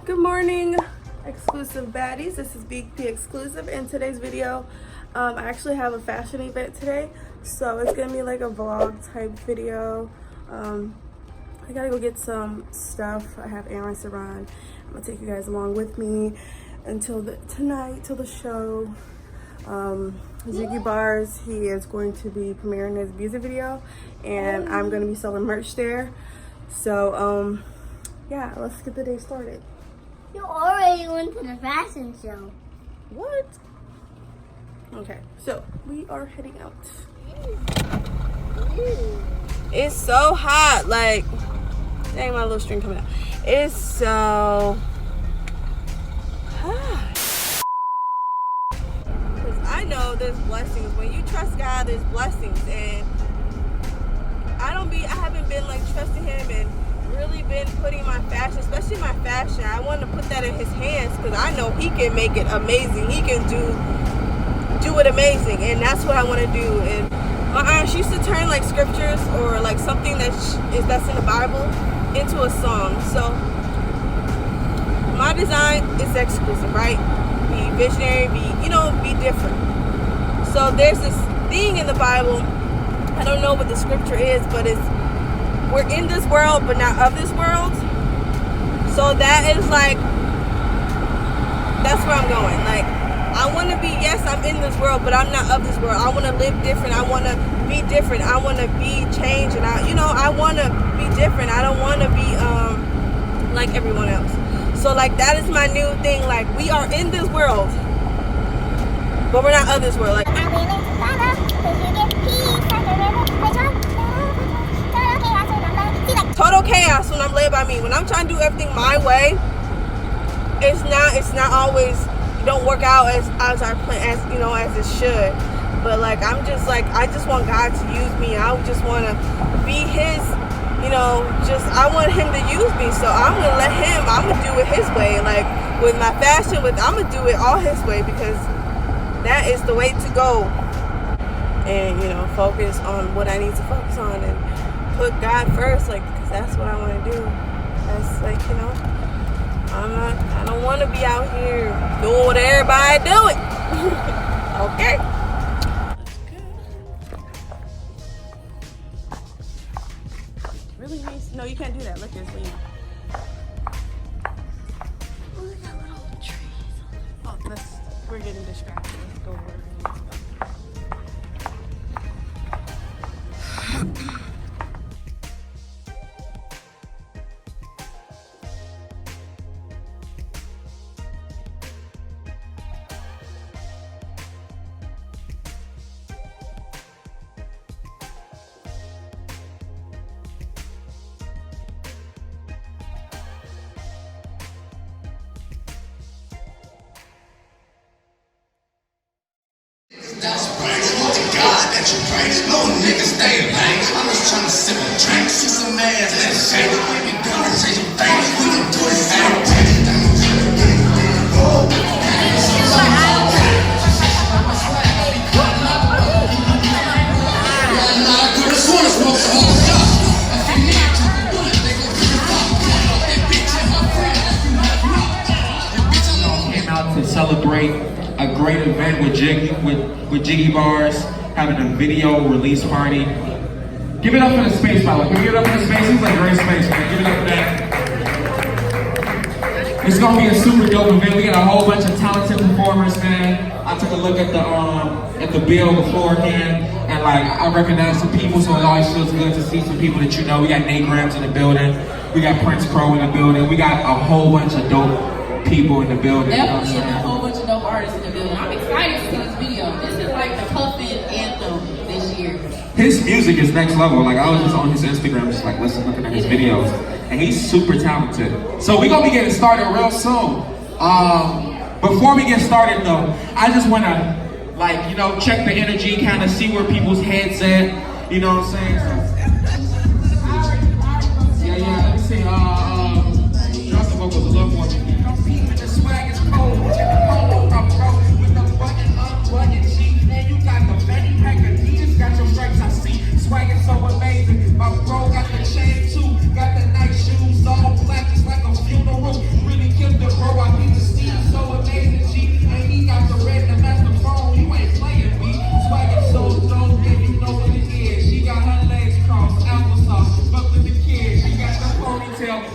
Good morning, exclusive baddies. This is Big P Exclusive. In today's video, I actually have a fashion event today, so it's gonna be like a vlog type video. I gotta go get some stuff. I have errands to run. I'm gonna take you guys along with me until tonight, till the show. Jiggy Bars, he is going to be premiering his music video, and I'm gonna be selling merch there. So yeah, let's get the day started. You already went to the fashion show. What? Okay, so we are heading out. It's so hot, like, dang, my little string coming out. It's so hot. Because I know there's blessings. When you trust God, there's blessings. And I haven't been like trusting him and really been putting my fashion, especially my fashion, I want to put that in his hands because I know he can make it amazing. He can do it amazing, and that's what I want to do. And my aunt, she used to turn like scriptures or like something that's in the Bible into a song. So my design is exclusive, right? Be visionary, be different. So there's this thing in the Bible, I don't know what the scripture is, but we're in this world, but not of this world. So that is like, that's where I'm going. Like, I want to be, yes, I'm in this world, but I'm not of this world. I want to live different. I want to be different. I want to be changed. And I want to be different. I don't want to be like everyone else. So like, that is my new thing. Like, we are in this world, but we're not of this world. Like, total chaos when I'm led by me. When I'm trying to do everything my way, it's not always, don't work out as I plan, as it should. But like, I'm just like, I just want God to use me. I just want to be his, I want him to use me. So I'm gonna do it his way. Like with my fashion, I'm gonna do it all his way, because that is the way to go. And focus on what I need to focus on and put God first, like, because that's what I want to do. That's like, I don't want to be out here doing what everybody doing. Okay. Really nice. No, you can't do that. Look, there's leaves. Oh, look at little trees. Oh, we're getting distracted. Let's go over. That's right. To God that you pray. No niggas stay lame. I'm just trying to sip and drink. See some ass, let's shake. We be gonna change your face. We can do this every day. Came out to celebrate a great event with Jiggy Bars, having a video release party. Give it up for the space, fella. Can we give it up for the space? It's like great space, man. Give it up for that. It's gonna be a super dope event. We got a whole bunch of talented performers, man. I took a look at the bill beforehand, and like, I recognize some people, so it always feels good to see some people that you know. We got Nate Grams in the building. We got Prince Crow in the building. We got a whole bunch of dope people in the building. Definitely a whole bunch of dope artists in the building. I'm excited to see this video. This is like the Puffin anthem this year. His music is next level. Like, I was just on his Instagram, just like looking at his videos, and he's super talented. So we're gonna be getting started real soon. Before we get started though, I just wanna check the energy, kind of see where people's heads at. You know what I'm saying? So, yeah. Let me see. Drop the vocals a little more. The swag is cold. With the button up, button cheek, and you got the Benny pack Adidas, got your stripes. I see. Swag is so amazing. My bro got the chain too, got the nice shoes, all black, just like a funeral. Really killed the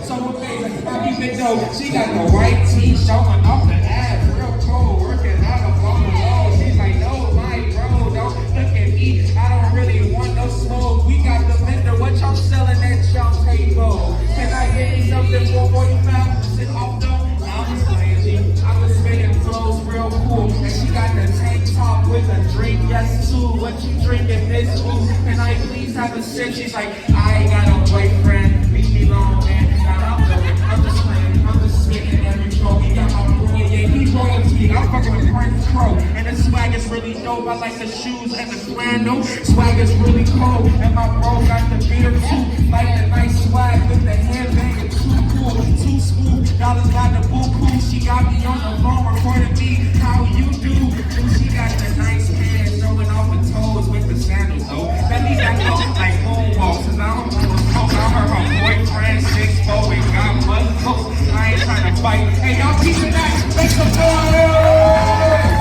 So amazing, happy window. She got the white tee showing off the ass, real cold, working out up on the wall. She's like, no, my bro, don't look at me. I don't really want no smoke. We got the vendor. What y'all selling at y'all table? Can I get you something for 45? Sit off though. I'm just playing, G. I was spitting flows real cool, and she got the tank top with a drink. Yes, too. What you drinking, Miss Ooh? Can I please have a sip? She's like, I ain't got no boyfriend. Leave me alone, man. I'm just playing. I'm just spitting every flow. He got my boy, yeah, he's royalty. I'm fucking with Prince Crow, and the swag is really dope. I like the shoes and the flannel. Swag is really cold, and my bro got the beer too. Like the nice swag with the handbag. Too cool, too smooth. Dollars got the boo cool. She got me on the phone recording me. How you do? And she got the nice hands showing off her toes with the sandals. So let me back up like moonwalks. Cause I don't know what's going on. Her boyfriend 6'4" and got butt close. I ain't trying to fight. Hey, y'all keep it nice. Make some noise.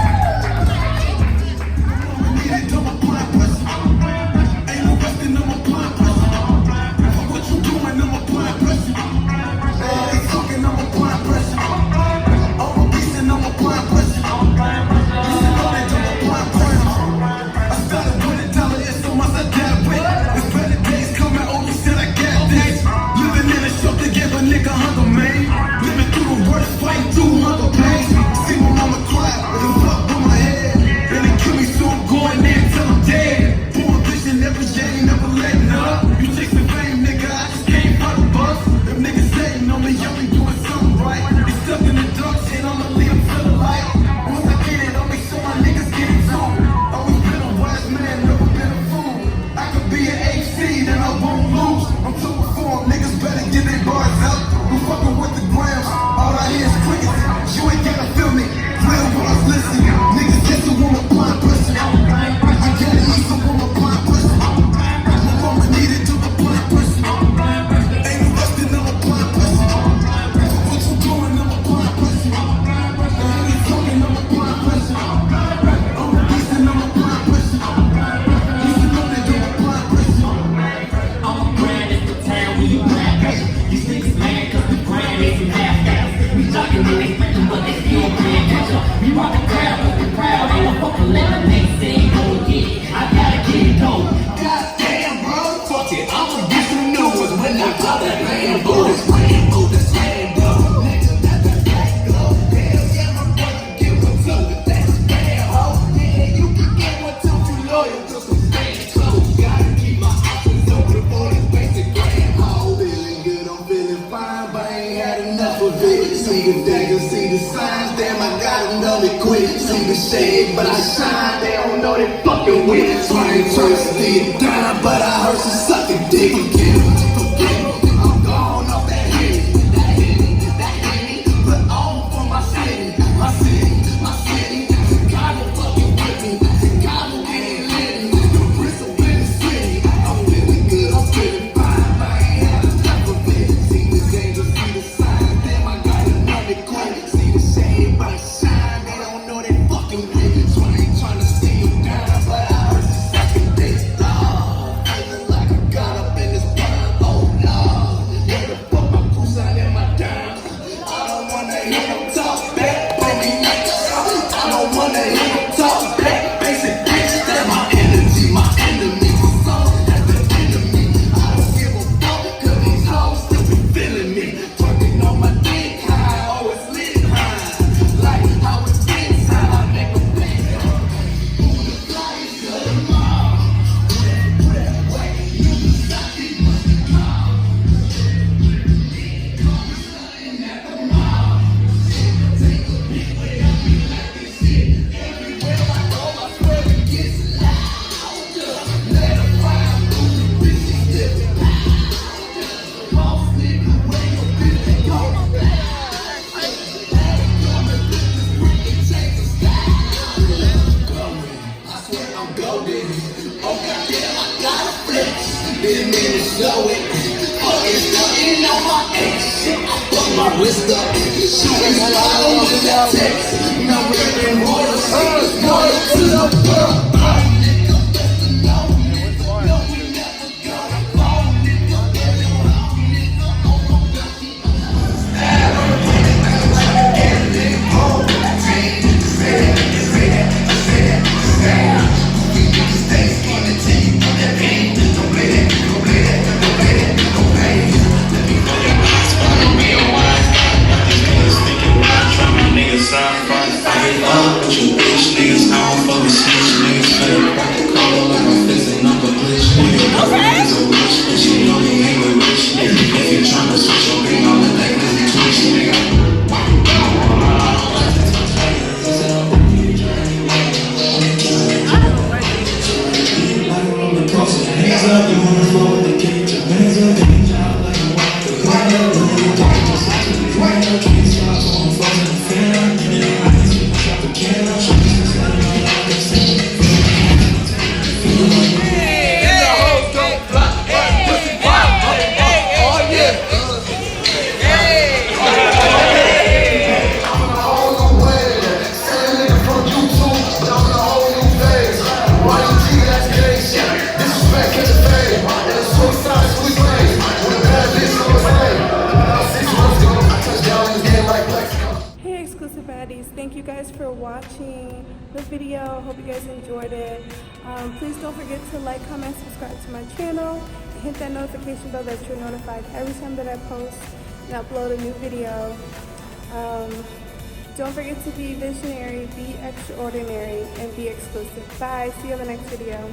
But I shine, they don't know they fucking with. So I ain't trying to stay it down, but I heard some sucking dick again. I'm gone off that Henny, but on for my city, my city. Chicago fucking with me, Chicago ain't letting me. The bristle in the city, I'm feeling good, I'm feeling fine, but I ain't had enough of it. See the angels, see the signs, damn I got another quit. See the shade, but I shine, they don't know they fucking with. So I ain't trying to stay you down, but I heard some sucking dick. Feeling like I got up in this prime, oh no. Where the fuck my goose out in my dime? I don't wanna hear them talk back, baby. I don't wanna hear them talk back, basic bitch. That's my energy, my enemy. So that's the enemy. I don't give a fuck, cause these hoes still be feeling me. Twerking on my dick high, always lit high. Like how it gets high, I make a big. Who the flyest of them all? Who that way? You the sucky must call. Call me something at the mall. Take a peek without me like this shit. Everywhere I go, I swear it gets louder. Let her fire through the bitches get louder. Boss nigga, where your bitch go? I swear I'm golden. Oh goddamn, I gotta flex. Been a minute, show it. Oh, it's nothing on my ass. I fuck my wrist up. Shooting slide over that text. Now we're in royal service, royal to the world. Nigga, better know, nigga. No, we never gonna fall, nigga. Better know, nigga. Oh, my God, Exclusive Baddies. Thank you guys for watching the video. Hope you guys enjoyed it. Please don't forget to like, comment, subscribe to my channel, and hit that notification bell that you're notified every time that I post and upload a new video. Don't forget to be visionary, be extraordinary, and be exclusive. Bye. See you in the next video.